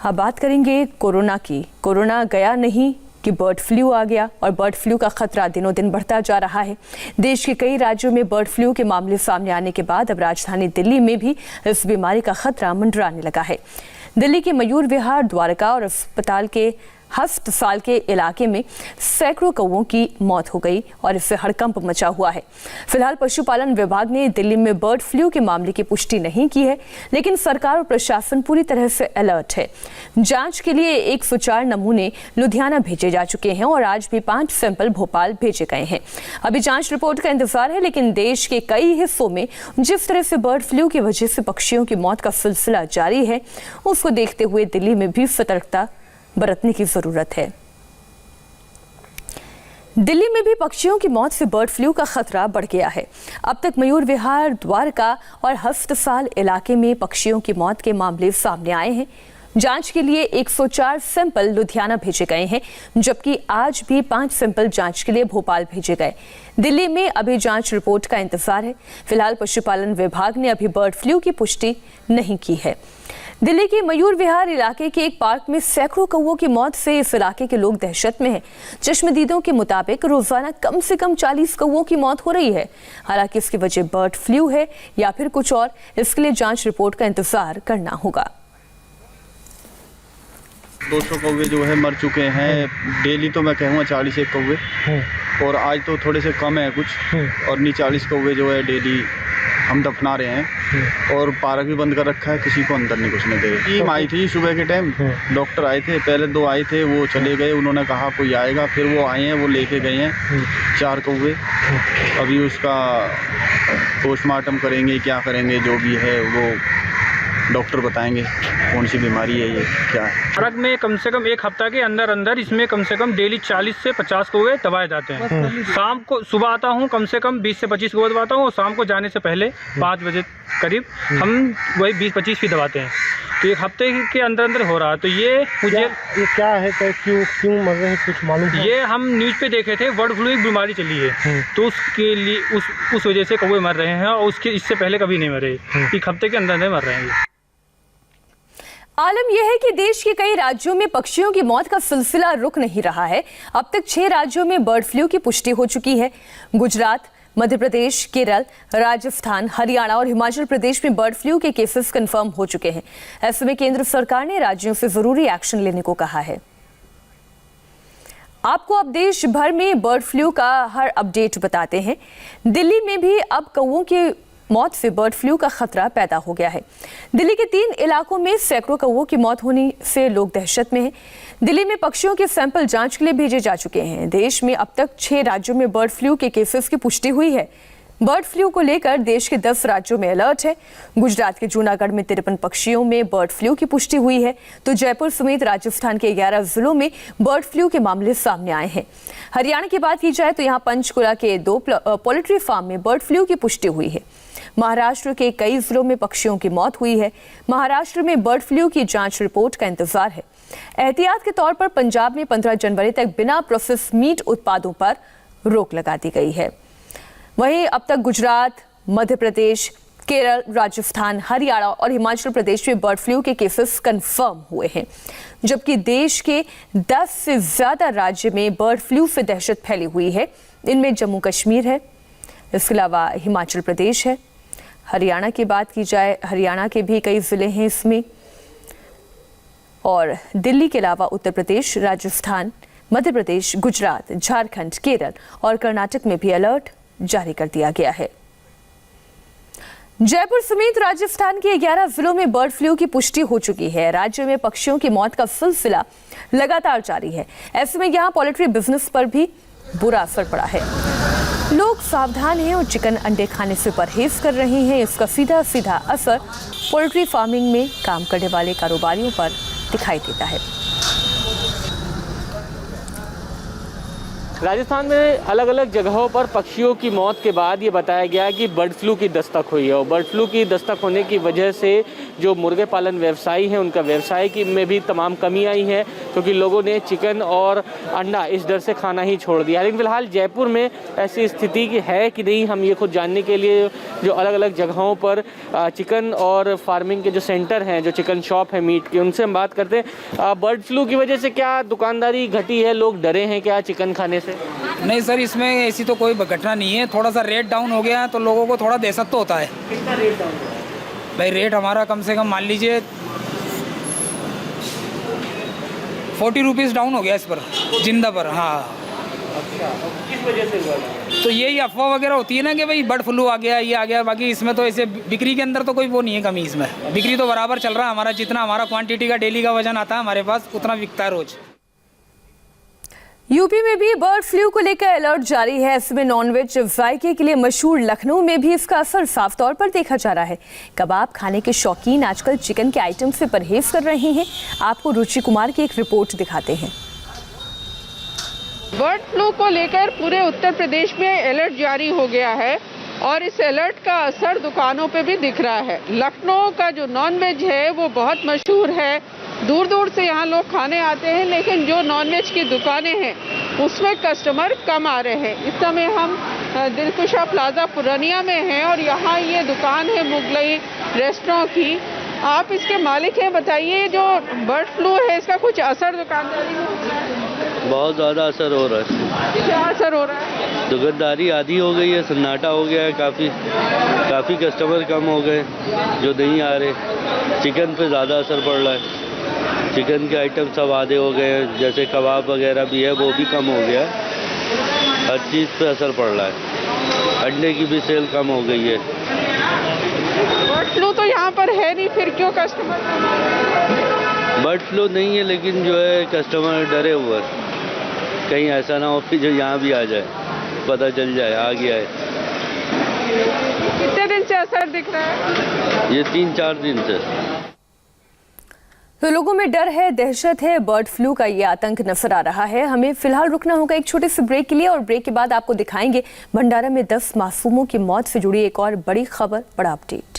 अब बात करेंगे कोरोना की। कोरोना गया नहीं कि बर्ड फ्लू आ गया और बर्ड फ्लू का खतरा दिनों दिन बढ़ता जा रहा है। देश के कई राज्यों में बर्ड फ्लू के मामले सामने आने के बाद अब राजधानी दिल्ली में भी इस बीमारी का खतरा मंडराने लगा है। दिल्ली के मयूर विहार, द्वारका और अस्पताल के इलाके में सैकड़ों कौवों की मौत हो गई और इससे हड़कंप मचा हुआ है। फिलहाल पशुपालन विभाग ने दिल्ली में बर्ड फ्लू के मामले की पुष्टि नहीं की है, लेकिन सरकार और प्रशासन पूरी तरह से अलर्ट है। जांच के लिए 104 नमूने लुधियाना भेजे जा चुके हैं और आज भी 5 सैंपल भोपाल भेजे गए हैं। अभी जांच रिपोर्ट का इंतजार है, लेकिन देश के कई हिस्सों में जिस तरह से बर्ड फ्लू की वजह से पक्षियों की मौत का सिलसिला जारी है, उसको देखते हुए दिल्ली में भी सतर्कता बरतने की जरूरत है। दिल्ली में भी पक्षियों की मौत से बर्ड फ्लू का खतरा बढ़ गया है। अब तक मयूर विहार, द्वारका और अस्पताल इलाके में पक्षियों की मौत के मामले सामने आए हैं। जांच के लिए 104 सैंपल लुधियाना भेजे गए हैं, जबकि आज भी 5 सैंपल जांच के लिए भोपाल भेजे गए। दिल्ली में अभी जांच रिपोर्ट का इंतजार है। फिलहाल पशुपालन विभाग ने अभी बर्ड फ्लू की पुष्टि नहीं की है। दिल्ली के मयूर विहार इलाके के एक पार्क में सैकड़ों कौवों की मौत से इस इलाके के लोग दहशत में हैं। चश्मदीदों के मुताबिक रोजाना कम से कम 40 कौवों की मौत हो रही है। हालांकि इसकी वजह बर्ड फ्लू है या फिर कुछ और, इसके लिए जांच रिपोर्ट का इंतजार करना होगा। 200 कौवे जो है मर चुके हैं। डेली तो मैं कहूँगा 40 कौवे, और आज तो थोड़े से कम है कुछ, और नहीं 40 कौवे जो है डेली हम दफना रहे हैं। और पार्क भी बंद कर रखा है, किसी को अंदर नहीं घुसने दे रहे। टीम आई थी सुबह के टाइम, डॉक्टर आए थे, पहले 2 आए थे, वो चले गए। उन्होंने कहा कोई आएगा, फिर वो आए हैं, वो लेके गए हैं 4 कौवे। अभी उसका पोस्टमार्टम करेंगे, क्या करेंगे जो भी है वो डॉक्टर बताएंगे कौन सी बीमारी है, ये क्या है। पार्क में कम से कम 1 हफ्ता के अंदर इसमें कम से कम डेली 40 से 50 कौवे दबाए जाते हैं। शाम को सुबह आता हूँ, कम से कम 20 से 25 कौवे दबाता हूँ, और शाम को जाने से पहले 5 बजे करीब हम वही 20-25 भी दबाते हैं। तो 1 हफ्ते के अंदर हो रहा है। तो ये मुझे ये क्या है, क्यों मर रहे हैं, कुछ मालूम है? ये हम न्यूज़ पे देखे थे, बर्ड फ्लू एक बीमारी चली है, तो उसके लिए उस वजह से कौवे मर रहे हैं, और इससे पहले कभी नहीं मरे। 1 हफ्ते के अंदर मर रहे हैं। आलम यह है कि देश के कई राज्यों में पक्षियों की मौत का सिलसिला रुक नहीं रहा है। अब तक 6 राज्यों में बर्ड फ्लू की पुष्टि हो चुकी है। गुजरात, मध्य प्रदेश, केरल, राजस्थान, हरियाणा और हिमाचल प्रदेश में बर्ड फ्लू के केसेस कंफर्म हो चुके हैं। ऐसे में केंद्र सरकार ने राज्यों से जरूरी एक्शन लेने को कहा है। आपको अब देश भर में बर्ड फ्लू का हर अपडेट बताते हैं। दिल्ली में भी अब कौवों की मौत से बर्ड फ्लू का खतरा पैदा हो गया है। दिल्ली के 3 इलाकों में सैकड़ों कौवों की मौत होने से लोग दहशत में हैं। दिल्ली में पक्षियों के सैंपल जांच के लिए भेजे जा चुके हैं। देश में अब तक 6 राज्यों में बर्ड फ्लू के केसेस की पुष्टि हुई है। बर्ड फ्लू को लेकर देश के 10 राज्यों में अलर्ट है। गुजरात के जूनागढ़ में 53 पक्षियों में बर्ड फ्लू की पुष्टि हुई है, तो जयपुर समेत राजस्थान के 11 जिलों में बर्ड फ्लू के मामले सामने आए हैं। हरियाणा की बात की जाए तो यहाँ पंचकुला के 2 पोल्ट्री फार्म में बर्ड फ्लू की पुष्टि हुई है। महाराष्ट्र के कई जिलों में पक्षियों की मौत हुई है। महाराष्ट्र में बर्ड फ्लू की जांच रिपोर्ट का इंतजार है। एहतियात के तौर पर पंजाब में 15 जनवरी तक बिना प्रोसेस मीट उत्पादों पर रोक लगा दी गई है। वहीं अब तक गुजरात, मध्य प्रदेश, केरल, राजस्थान, हरियाणा और हिमाचल प्रदेश में बर्ड फ्लू के केसेस कंफर्म हुए हैं, जबकि देश के 10 से ज्यादा राज्य में बर्ड फ्लू से दहशत फैली हुई है। इनमें जम्मू कश्मीर है, इसके अलावा हिमाचल प्रदेश है। हरियाणा की बात की जाए, हरियाणा के भी कई जिले हैं इसमें, और दिल्ली के अलावा उत्तर प्रदेश, राजस्थान, मध्य प्रदेश, गुजरात, झारखंड, केरल और कर्नाटक में भी अलर्ट जारी कर दिया गया है। जयपुर समेत राजस्थान के 11 जिलों में बर्ड फ्लू की पुष्टि हो चुकी है। राज्य में पक्षियों की मौत का सिलसिला लगातार जारी है। ऐसे में यहाँ पोल्ट्री बिजनेस पर भी बुरा असर पड़ा है। लोग सावधान हैं और चिकन अंडे खाने से परहेज कर रहे हैं। इसका सीधा असर पोल्ट्री फार्मिंग में काम करने वाले कारोबारियों पर दिखाई देता है। राजस्थान में अलग अलग जगहों पर पक्षियों की मौत के बाद ये बताया गया कि बर्ड फ्लू की दस्तक हुई है और बर्ड फ्लू की दस्तक होने की वजह से जो मुर्गे पालन व्यवसायी हैं उनका व्यवसाय की में भी तमाम कमी आई है, क्योंकि लोगों ने चिकन और अंडा इस डर से खाना ही छोड़ दिया। लेकिन फिलहाल जयपुर में ऐसी स्थिति है कि नहीं, हम ये खुद जानने के लिए जो अलग अलग जगहों पर चिकन और फार्मिंग के जो सेंटर हैं, जो चिकन शॉप है मीट की, उनसे हम बात करते हैं। बर्ड फ्लू की वजह से क्या दुकानदारी घटी है, लोग डरे हैं क्या चिकन खाने से? नहीं सर, इसमें ऐसी तो कोई घटना नहीं है। थोड़ा सा रेट डाउन हो गया है तो लोगों को थोड़ा दहशत तो होता है। कितना रेट डाउन हुआ? भाई रेट हमारा कम से कम मान लीजिए 40 रुपीज़ डाउन हो गया इस पर, जिंदा पर। हाँ। अच्छा, किस वजह से हुआ? तो यही अफवाह वगैरह होती है ना कि भाई बर्ड फ्लू आ गया, ये आ गया। बाकी इसमें तो ऐसे बिक्री के अंदर तो कोई वो नहीं है कमी। इसमें बिक्री तो बराबर चल रहा है हमारा। जितना हमारा क्वांटिटी का डेली का वजन आता है हमारे पास, उतना बिकता है रोज। यूपी में भी बर्ड फ्लू को लेकर अलर्ट जारी है। ऐसे में नॉनवेज जायके के लिए मशहूर लखनऊ में भी इसका असर साफ तौर पर देखा जा रहा है। कबाब खाने के शौकीन आजकल चिकन के आइटम से परहेज कर रहे हैं। आपको रुचि कुमार की एक रिपोर्ट दिखाते हैं। बर्ड फ्लू को लेकर पूरे उत्तर प्रदेश में अलर्ट जारी हो गया है और इस अलर्ट का असर दुकानों पे भी दिख रहा है। लखनऊ का जो नॉनवेज है वो बहुत मशहूर है, दूर दूर से यहाँ लोग खाने आते हैं, लेकिन जो नॉनवेज की दुकानें हैं उसमें कस्टमर कम आ रहे हैं। इस समय हम दिलकुशा प्लाजा पुरानिया में हैं और यहाँ ये दुकान है मुगलई रेस्टोरेंट की। आप इसके मालिक हैं, बताइए जो बर्ड फ्लू है इसका कुछ असर दुकानदारी में? बहुत ज़्यादा असर हो रहा है। क्या असर हो रहा है? दुकानदारी आधी हो गई है, सन्नाटा हो गया है, काफ़ी कस्टमर कम हो गए जो नहीं आ रहे। चिकन पे ज़्यादा असर पड़ रहा है। चिकन के आइटम सब आधे हो गए हैं, जैसे कबाब वगैरह भी है वो भी कम हो गया है। हर चीज़ पे असर पड़ रहा है। अंडे की भी सेल कम हो गई है। बर्ड फ्लू तो यहाँ पर है नहीं, फिर क्यों कस्टमर? बर्ड फ्लू नहीं है, लेकिन जो है कस्टमर डरे हुए हैं, कहीं ऐसा ना हो कि जो यहाँ भी आ जाए, पता चल जाए आ गया है। कितने दिन से असर दिख रहा है? ये 3-4 दिन से। तो लोगों में डर है, दहशत है, बर्ड फ्लू का ये आतंक नजर आ रहा है। हमें फिलहाल रुकना होगा एक छोटे से ब्रेक के लिए और ब्रेक के बाद आपको दिखाएंगे भंडारा में 10 मासूमों की मौत से जुड़ी एक और बड़ी खबर, बड़ा अपडेट।